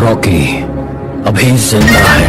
Rocky अभी जिंदा है।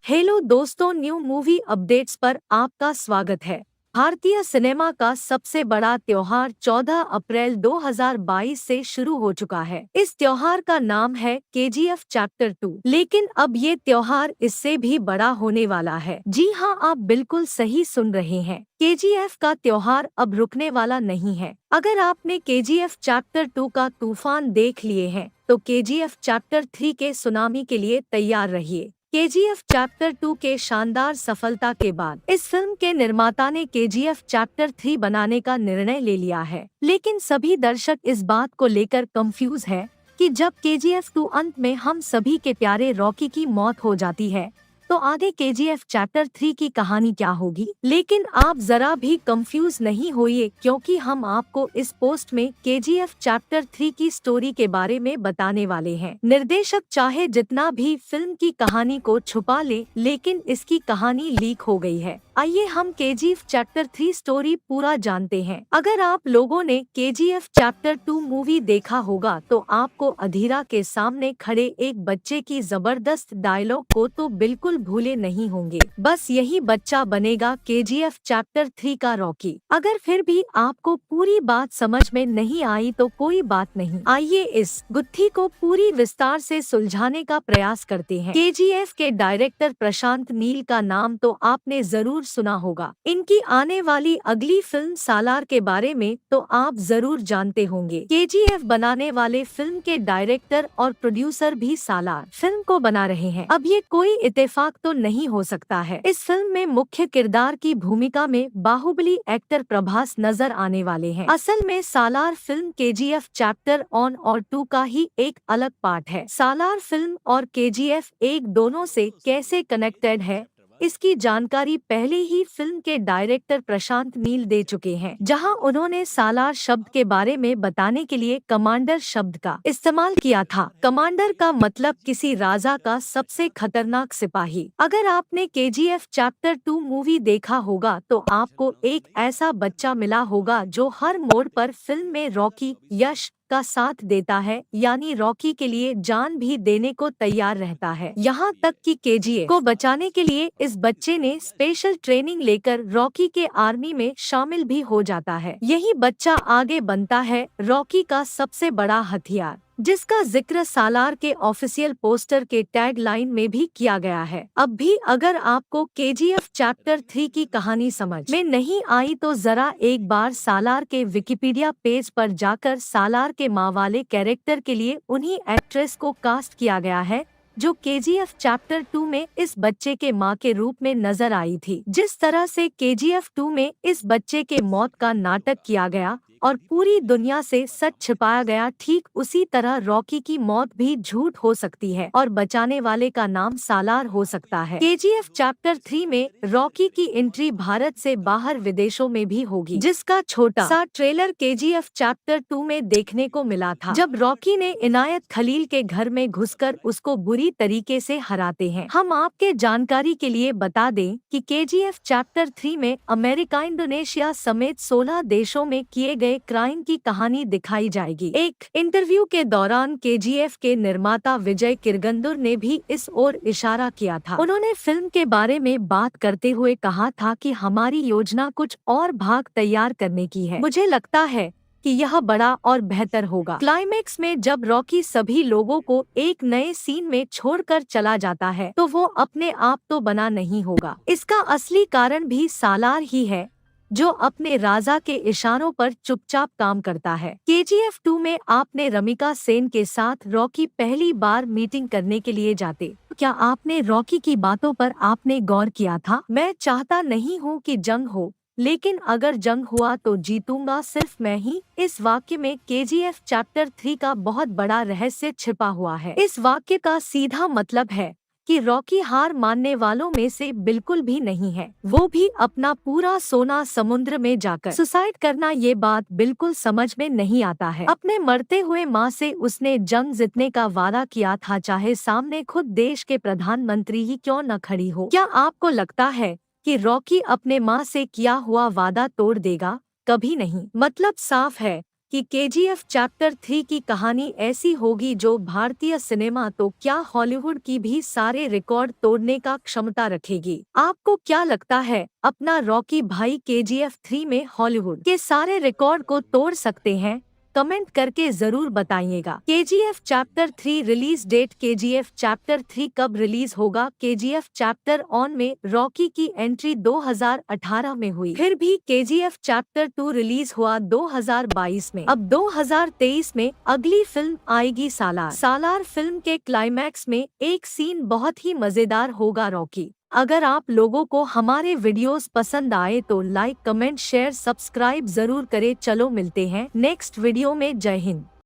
हेलो दोस्तों, न्यू मूवी अपडेट्स पर आपका स्वागत है। भारतीय सिनेमा का सबसे बड़ा त्योहार 14 अप्रैल 2022 से शुरू हो चुका है। इस त्योहार का नाम है केजीएफ चैप्टर 2, लेकिन अब ये त्योहार इससे भी बड़ा होने वाला है। जी हाँ, आप बिल्कुल सही सुन रहे हैं। केजीएफ का त्योहार अब रुकने वाला नहीं है। अगर आपने केजीएफ चैप्टर 2 का तूफान देख लिए हैं, तो केजीएफ चैप्टर 3 के सुनामी के लिए तैयार रहिए। केजीएफ चैप्टर 2 के शानदार सफलता के बाद इस फिल्म के निर्माता ने केजीएफ चैप्टर 3 बनाने का निर्णय ले लिया है, लेकिन सभी दर्शक इस बात को लेकर कंफ्यूज है कि जब केजीएफ 2 अंत में हम सभी के प्यारे रॉकी की मौत हो जाती है, तो आगे केजीएफ चैप्टर 3 की कहानी क्या होगी। लेकिन आप जरा भी कंफ्यूज नहीं होइए, क्योंकि हम आपको इस पोस्ट में केजीएफ चैप्टर 3 की स्टोरी के बारे में बताने वाले हैं। निर्देशक चाहे जितना भी फिल्म की कहानी को छुपा ले, लेकिन इसकी कहानी लीक हो गई है। आइए हम केजीएफ चैप्टर 3 स्टोरी पूरा जानते हैं। अगर आप लोगों ने केजीएफ चैप्टर 2 मूवी देखा होगा, तो आपको अधीरा के सामने खड़े एक बच्चे की जबरदस्त डायलॉग को तो बिल्कुल भूले नहीं होंगे। बस यही बच्चा बनेगा केजीएफ चैप्टर 3 का रॉकी। अगर फिर भी आपको पूरी बात समझ में नहीं आई तो कोई बात नहीं, आइए इस गुत्थी को पूरी विस्तार से सुलझाने का प्रयास करते हैं। केजीएफ के डायरेक्टर प्रशांत नील का नाम तो आपने जरूर सुना होगा। इनकी आने वाली अगली फिल्म सालार के बारे में तो आप जरूर जानते होंगे। केजीएफ बनाने वाले फिल्म के डायरेक्टर और प्रोड्यूसर भी सालार फिल्म को बना रहे हैं। अब ये कोई इत्तेफाक तो नहीं हो सकता है। इस फिल्म में मुख्य किरदार की भूमिका में बाहुबली एक्टर प्रभास नजर आने वाले हैं। असल में सालार फिल्म केजीएफ चैप्टर 1 और 2 का ही एक अलग पार्ट है। सालार फिल्म और केजीएफ एक दोनों से कैसे कनेक्टेड है, इसकी जानकारी पहले ही फिल्म के डायरेक्टर प्रशांत नील दे चुके हैं, जहां उन्होंने सालार शब्द के बारे में बताने के लिए कमांडर शब्द का इस्तेमाल किया था। कमांडर का मतलब किसी राजा का सबसे खतरनाक सिपाही। अगर आपने केजीएफ चैप्टर 2 मूवी देखा होगा, तो आपको एक ऐसा बच्चा मिला होगा जो हर मोड़ पर फिल्म में रॉकी यश का साथ देता है, यानी रॉकी के लिए जान भी देने को तैयार रहता है। यहाँ तक कि केजीएफ को बचाने के लिए इस बच्चे ने स्पेशल ट्रेनिंग लेकर रॉकी के आर्मी में शामिल भी हो जाता है। यही बच्चा आगे बनता है रॉकी का सबसे बड़ा हथियार, जिसका जिक्र सालार के ऑफिशियल पोस्टर के टैग लाइन में भी किया गया है। अब भी अगर आपको केजीएफ चैप्टर 3 की कहानी समझ में नहीं आई, तो जरा एक बार सालार के विकिपीडिया पेज पर जाकर सालार के माँ वाले कैरेक्टर के लिए उन्हीं एक्ट्रेस को कास्ट किया गया है जो केजीएफ चैप्टर 2 में इस बच्चे के माँ के रूप में नजर आई थी। जिस तरह से केजीएफ 2 में इस बच्चे के मौत का नाटक किया गया और पूरी दुनिया से सच छिपाया गया, ठीक उसी तरह रॉकी की मौत भी झूठ हो सकती है और बचाने वाले का नाम सालार हो सकता है। केजीएफ चैप्टर 3 में रॉकी की एंट्री भारत से बाहर विदेशों में भी होगी, जिसका छोटा सा ट्रेलर केजीएफ चैप्टर 2 में देखने को मिला था, जब रॉकी ने इनायत खलील के घर में घुसकर उसको बुरी तरीके से हराते हैं। हम आपके जानकारी के लिए बता दें कि केजीएफ चैप्टर 3 में अमेरिका, इंडोनेशिया समेत 16 देशों में किए गए क्राइम की कहानी दिखाई जाएगी। एक इंटरव्यू के दौरान केजीएफ के निर्माता विजय किरगंदुर ने भी इस ओर इशारा किया था। उन्होंने फिल्म के बारे में बात करते हुए कहा था कि हमारी योजना कुछ और भाग तैयार करने की है। मुझे लगता है कि यह बड़ा और बेहतर होगा। क्लाइमेक्स में जब रॉकी सभी लोगों को एक नए सीन में छोड़कर चला जाता है, तो वो अपने आप तो बना नहीं होगा। इसका असली कारण भी सालार ही है, जो अपने राजा के इशारों पर चुपचाप काम करता है। केजीएफ 2 में आपने रमिका सेन के साथ रॉकी पहली बार मीटिंग करने के लिए जाते, क्या आपने रॉकी की बातों पर आपने गौर किया था? मैं चाहता नहीं हूँ कि जंग हो, लेकिन अगर जंग हुआ तो जीतूंगा सिर्फ मैं ही। इस वाक्य में केजीएफ चैप्टर 3 का बहुत बड़ा रहस्य छिपा हुआ है। इस वाक्य का सीधा मतलब है कि रॉकी हार मानने वालों में से बिल्कुल भी नहीं है। वो भी अपना पूरा सोना समुद्र में जाकर सुसाइड करना, ये बात बिल्कुल समझ में नहीं आता है। अपने मरते हुए माँ से उसने जंग जीतने का वादा किया था, चाहे सामने खुद देश के प्रधानमंत्री ही क्यों न खड़ी हो। क्या आपको लगता है कि रॉकी अपने माँ से किया हुआ वादा तोड़ देगा? कभी नहीं। मतलब साफ है कि केजीएफ चैप्टर 3 की कहानी ऐसी होगी जो भारतीय सिनेमा तो क्या हॉलीवुड की भी सारे रिकॉर्ड तोड़ने का क्षमता रखेगी। आपको क्या लगता है, अपना रॉकी भाई केजीएफ 3 में हॉलीवुड के सारे रिकॉर्ड को तोड़ सकते हैं? कमेंट करके जरूर बताइएगा। KGF chapter 3 release date. KGF chapter 3 कब रिलीज होगा? केजीएफ चैप्टर ऑन में रॉकी की एंट्री 2018 में हुई, फिर भी केजीएफ चैप्टर 2 रिलीज हुआ 2022 में। अब 2023 में अगली फिल्म आएगी सालार। सालार फिल्म के क्लाइमैक्स में एक सीन बहुत ही मजेदार होगा। रॉकी, अगर आप लोगों को हमारे वीडियोस पसंद आए तो लाइक, कमेंट, शेयर, सब्सक्राइब जरूर करें। चलो मिलते हैं नेक्स्ट वीडियो में। जय हिंद।